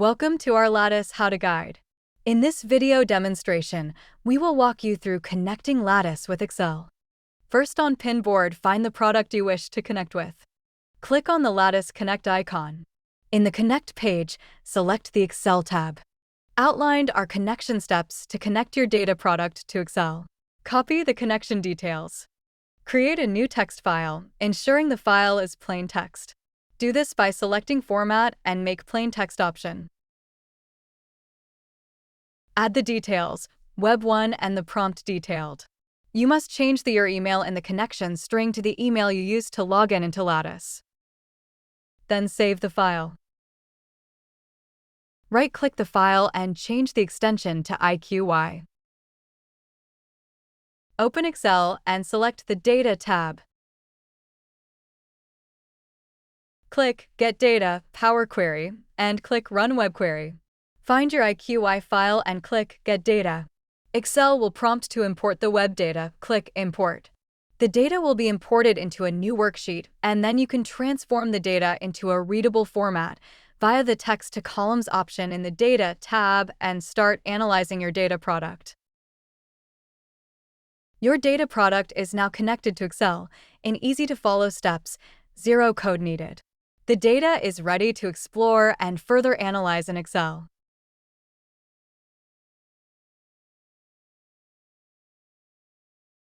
Welcome to our Lattice How to Guide. In this video demonstration, we will walk you through connecting Lattice with Excel. First, on Pinboard, find the product you wish to connect with. Click on the Lattice Connect icon. In the Connect page, select the Excel tab. Outlined are connection steps to connect your data product to Excel. Copy the connection details. Create a new text file, ensuring the file is plain text. Do this by selecting Format and make Plain Text option. Add the details, Web 1 and the prompt detailed. You must change your email in the connection string to the email you used to log in into Lattice. Then save the file. Right-click the file and change the extension to IQY. Open Excel and select the Data tab. Click Get Data, Power Query, and click Run Web Query. Find your IQY file and click Get Data. Excel will prompt to import the web data. Click Import. The data will be imported into a new worksheet, and then you can transform the data into a readable format via the Text to Columns option in the Data tab and start analyzing your data product. Your data product is now connected to Excel in easy-to-follow steps, zero code needed. The data is ready to explore and further analyze in Excel.